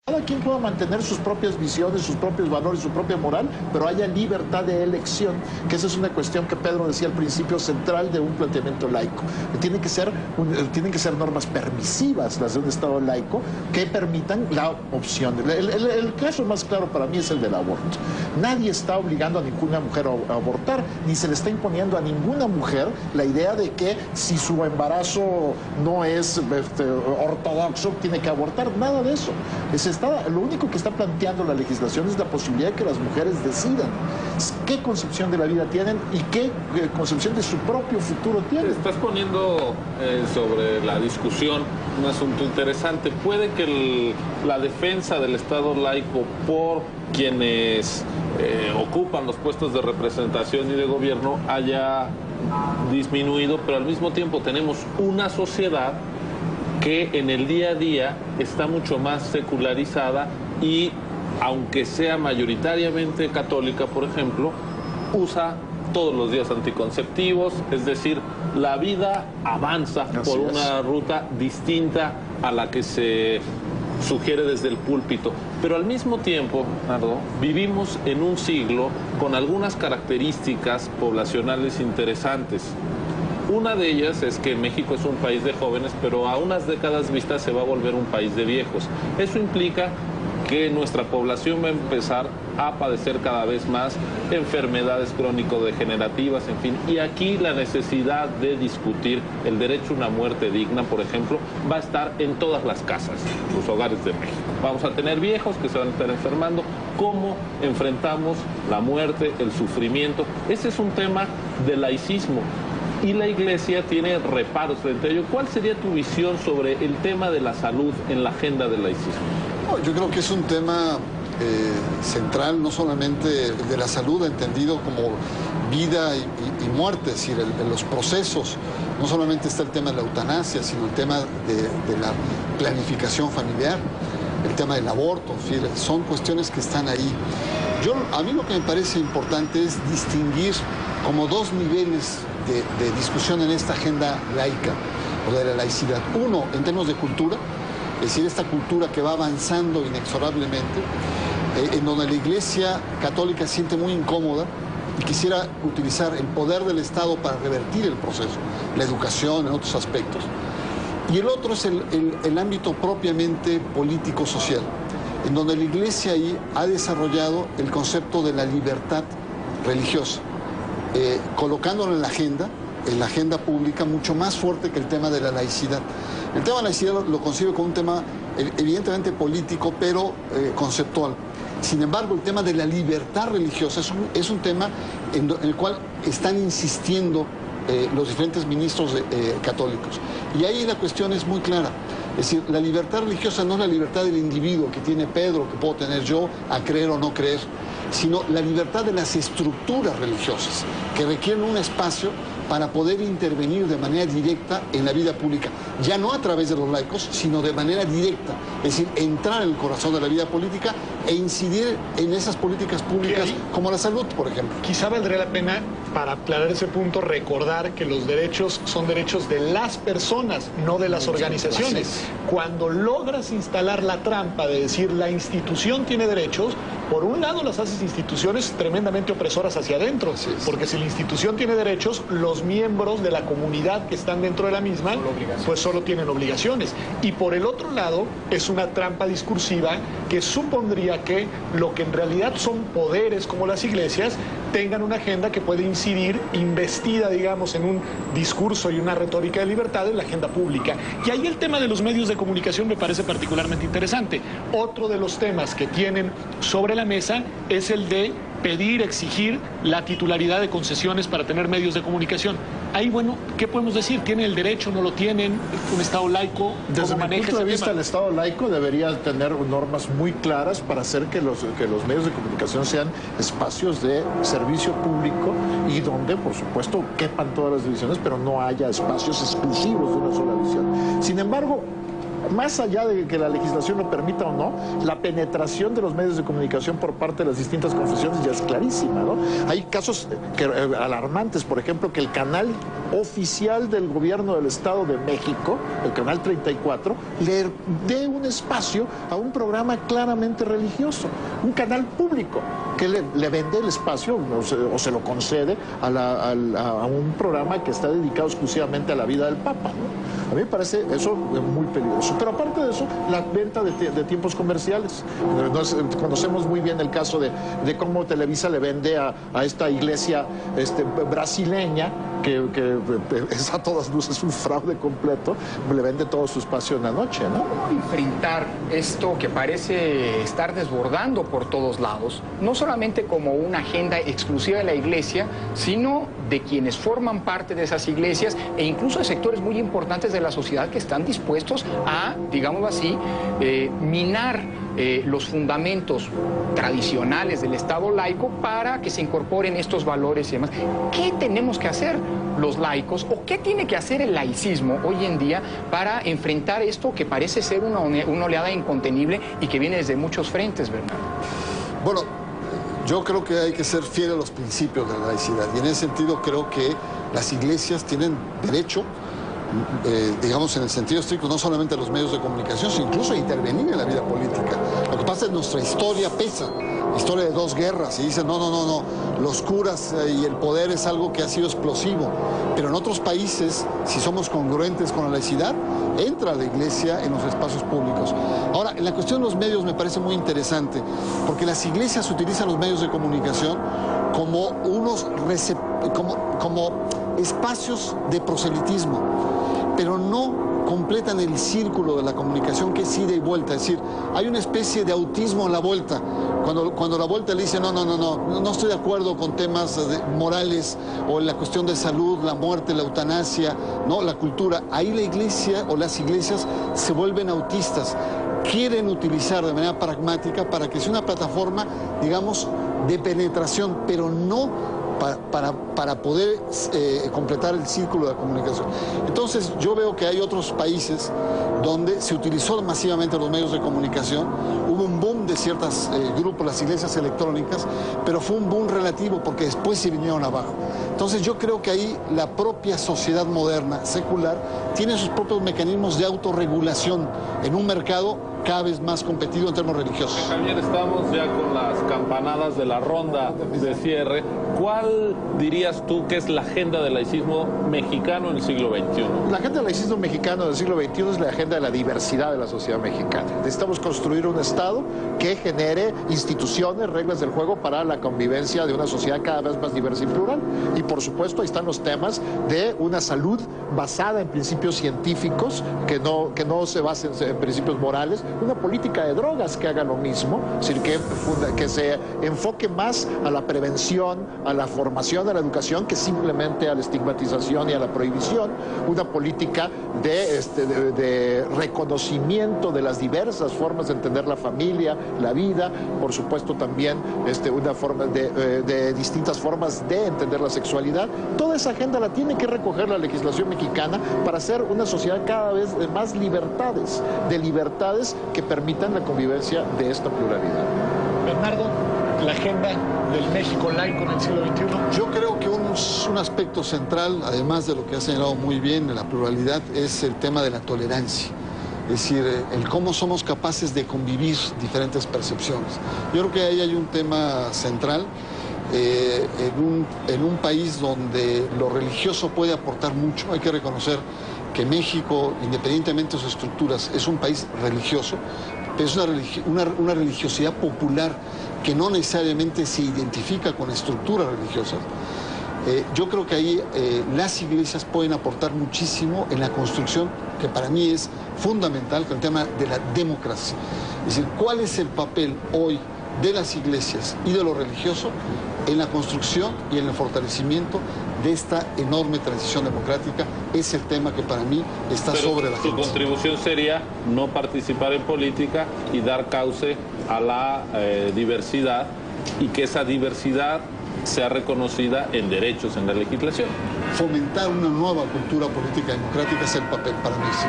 Cada quien pueda mantener sus propias visiones, sus propios valores, su propia moral, pero haya libertad de elección, que esa es una cuestión que Pedro decía al principio, central de un planteamiento laico. Tienen que ser normas permisivas las de un Estado laico que permitan la opción. El caso más claro para mí es el del aborto. Nadie está obligando a ninguna mujer a abortar, ni se le está imponiendo a ninguna mujer la idea de que si su embarazo no es ortodoxo, tiene que abortar. Nada de eso. Lo único que está planteando la legislación es la posibilidad de que las mujeres decidan qué concepción de la vida tienen y qué concepción de su propio futuro tienen. Estás poniendo sobre la discusión un asunto interesante. Puede que la defensa del Estado laico por quienes ocupan los puestos de representación y de gobierno haya disminuido, pero al mismo tiempo tenemos una sociedad que en el día a día está mucho más secularizada y, aunque sea mayoritariamente católica, por ejemplo, usa todos los días anticonceptivos, es decir, la vida avanza por una ruta distinta a la que se sugiere desde el púlpito. Pero al mismo tiempo, Nardo, vivimos en un siglo con algunas características poblacionales interesantes. Una de ellas es que México es un país de jóvenes, pero a unas décadas vistas se va a volver un país de viejos. Eso implica que nuestra población va a empezar a padecer cada vez más enfermedades crónico-degenerativas, en fin. Y aquí la necesidad de discutir el derecho a una muerte digna, por ejemplo, va a estar en todas las casas, los hogares de México. Vamos a tener viejos que se van a estar enfermando. ¿Cómo enfrentamos la muerte, el sufrimiento? Ese es un tema de laicismo. Y la Iglesia tiene reparos frente a ello. ¿Cuál sería tu visión sobre el tema de la salud en la agenda del laicismo? Yo creo que es un tema central, no solamente de la salud, entendido como vida y muerte, es decir, en los procesos. No solamente está el tema de la eutanasia, sino el tema de la planificación familiar, el tema del aborto, en fin, son cuestiones que están ahí. A mí lo que me parece importante es distinguir como dos niveles de discusión en esta agenda laica o de la laicidad. Uno, en términos de cultura, es decir, esta cultura que va avanzando inexorablemente, en donde la Iglesia católica se siente muy incómoda y quisiera utilizar el poder del Estado para revertir el proceso, la educación, en otros aspectos. Y el otro es el ámbito propiamente político-social, en donde la Iglesia ahí ha desarrollado el concepto de la libertad religiosa, colocándolo en la agenda pública mucho más fuerte que el tema de la laicidad. El tema de la laicidad lo concibe como un tema evidentemente político, pero conceptual. Sin embargo, el tema de la libertad religiosa es un tema en el cual están insistiendo los diferentes ministros católicos. Y ahí la cuestión es muy clara. Es decir, la libertad religiosa no es la libertad del individuo que tiene Pedro, que puedo tener yo, a creer o no creer, sino la libertad de las estructuras religiosas, que requieren un espacio para poder intervenir de manera directa en la vida pública, ya no a través de los laicos, sino de manera directa, es decir, entrar en el corazón de la vida política e incidir en esas políticas públicas como la salud, por ejemplo. Quizá valdría la pena, para aclarar ese punto, recordar que los derechos son derechos de las personas, no de las organizaciones. Cuando logras instalar la trampa de decir la institución tiene derechos, por un lado las haces instituciones tremendamente opresoras hacia adentro, porque si la institución tiene derechos, los miembros de la comunidad que están dentro de la misma, pues solo tienen obligaciones. Y por el otro lado, es una trampa discursiva que supondría que lo que en realidad son poderes como las iglesias, tengan una agenda que puede incidir, investida, digamos, en un discurso y una retórica de libertad en la agenda pública. Y ahí el tema de los medios de comunicación me parece particularmente interesante. Otro de los temas que tienen sobre la mesa es el de pedir, exigir la titularidad de concesiones para tener medios de comunicación. Ahí, bueno, ¿qué podemos decir? ¿Tienen el derecho, no lo tienen? ¿Un Estado laico? Desde mi punto de vista, el Estado laico debería tener normas muy claras para hacer que los medios de comunicación sean espacios de servicio público y donde, por supuesto, quepan todas las divisiones, pero no haya espacios exclusivos de una sola visión. Sin embargo, más allá de que la legislación lo permita o no, la penetración de los medios de comunicación por parte de las distintas confesiones ya es clarísima, ¿no? Hay casos alarmantes, por ejemplo, que el canal oficial del gobierno del Estado de México, el canal 34, le dé un espacio a un programa claramente religioso, un canal público que le vende el espacio o se lo concede a un programa que está dedicado exclusivamente a la vida del Papa, ¿no? A mí me parece eso muy peligroso. Pero aparte de eso, la venta de tiempos comerciales. Conocemos muy bien el caso de cómo Televisa le vende a esta iglesia brasileña, que es a todas luces un fraude completo, le vende todo su espacio en la noche, ¿no? ¿Cómo enfrentar esto que parece estar desbordando por todos lados? No solamente como una agenda exclusiva de la iglesia, sino de quienes forman parte de esas iglesias e incluso de sectores muy importantes de la sociedad que están dispuestos a, digámoslo así, minar los fundamentos tradicionales del Estado laico para que se incorporen estos valores y demás. ¿Qué tenemos que hacer los laicos o qué tiene que hacer el laicismo hoy en día para enfrentar esto que parece ser una oleada incontenible y que viene desde muchos frentes, Bernardo? Bueno, yo creo que hay que ser fiel a los principios de la laicidad y en ese sentido creo que las iglesias tienen derecho, digamos en el sentido estricto, no solamente a los medios de comunicación, sino incluso a intervenir en la vida política. Lo que pasa es que nuestra historia pesa, historia de dos guerras, y dicen no, los curas y el poder es algo que ha sido explosivo, pero en otros países, si somos congruentes con la laicidad, entra la iglesia en los espacios públicos. Ahora, en la cuestión de los medios me parece muy interesante, porque las iglesias utilizan los medios de comunicación como como espacios de proselitismo, pero no completan el círculo de la comunicación que es ida y vuelta. Es decir, hay una especie de autismo en la vuelta. Cuando la vuelta le dice no estoy de acuerdo con temas morales o en la cuestión de salud, la muerte, la eutanasia, no, la cultura, ahí la iglesia o las iglesias se vuelven autistas. Quieren utilizar de manera pragmática para que sea una plataforma, digamos, de penetración, pero no para poder completar el círculo de la comunicación. Entonces yo veo que hay otros países donde se utilizó masivamente los medios de comunicación, hubo un boom de ciertos grupos, las iglesias electrónicas, pero fue un boom relativo porque después se vinieron abajo. Entonces yo creo que ahí la propia sociedad moderna, secular, tiene sus propios mecanismos de autorregulación en un mercado cada vez más competido en términos religiosos. Javier, estamos ya con las campanadas de la ronda de cierre. ¿Cuál dirías tú que es la agenda del laicismo mexicano en el siglo XXI? La agenda del laicismo mexicano del siglo XXI es la agenda de la diversidad de la sociedad mexicana. Necesitamos construir un Estado que genere instituciones, reglas del juego para la convivencia de una sociedad cada vez más diversa y plural. Y por supuesto ahí están los temas de una salud basada en principios científicos, que no se basen en principios morales, una política de drogas que haga lo mismo, es decir, que se enfoque más a la prevención, a la formación, a la educación, que simplemente a la estigmatización y a la prohibición, una política de reconocimiento de las diversas formas de entender la familia, la vida, por supuesto también una forma de distintas formas de entender la sexualidad. Toda esa agenda la tiene que recoger la legislación mexicana para hacer una sociedad cada vez de más libertades, que permitan la convivencia de esta pluralidad. Bernardo, la agenda del México laico en el siglo XXI. Yo creo que un aspecto central, además de lo que ha señalado muy bien en la pluralidad, es el tema de la tolerancia. Es decir, el cómo somos capaces de convivir diferentes percepciones. Yo creo que ahí hay un tema central. En un país donde lo religioso puede aportar mucho, hay que reconocer que México, independientemente de sus estructuras, es un país religioso, pero es una religiosidad popular que no necesariamente se identifica con estructuras religiosas. Yo creo que ahí las iglesias pueden aportar muchísimo en la construcción, que para mí es fundamental, con el tema de la democracia. Es decir, ¿cuál es el papel hoy de las iglesias y de lo religioso en la construcción y en el fortalecimiento de esta enorme transición democrática? Es el tema que para mí está sobre la agenda. Su contribución sería no participar en política y dar cauce a la diversidad, y que esa diversidad sea reconocida en derechos, en la legislación. Fomentar una nueva cultura política democrática es el papel para mí, sí.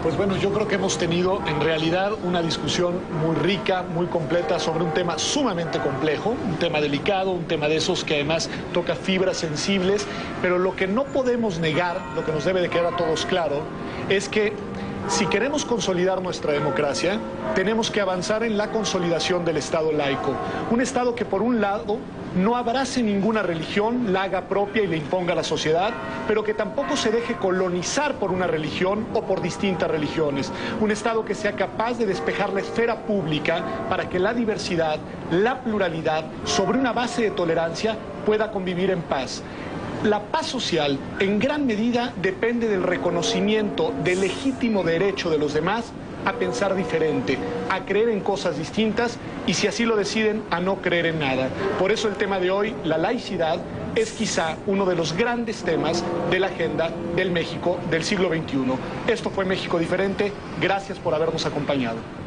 Pues bueno, yo creo que hemos tenido en realidad una discusión muy rica, muy completa sobre un tema sumamente complejo, un tema delicado, un tema de esos que además toca fibras sensibles, pero lo que no podemos negar, lo que nos debe de quedar a todos claro, es que si queremos consolidar nuestra democracia, tenemos que avanzar en la consolidación del Estado laico. Un Estado que, por un lado, no abrace ninguna religión, la haga propia y le imponga a la sociedad, pero que tampoco se deje colonizar por una religión o por distintas religiones. Un Estado que sea capaz de despejar la esfera pública para que la diversidad, la pluralidad, sobre una base de tolerancia, pueda convivir en paz. La paz social, en gran medida, depende del reconocimiento del legítimo derecho de los demás a pensar diferente, a creer en cosas distintas y, si así lo deciden, a no creer en nada. Por eso el tema de hoy, la laicidad, es quizá uno de los grandes temas de la agenda del México del siglo XXI. Esto fue México Diferente. Gracias por habernos acompañado.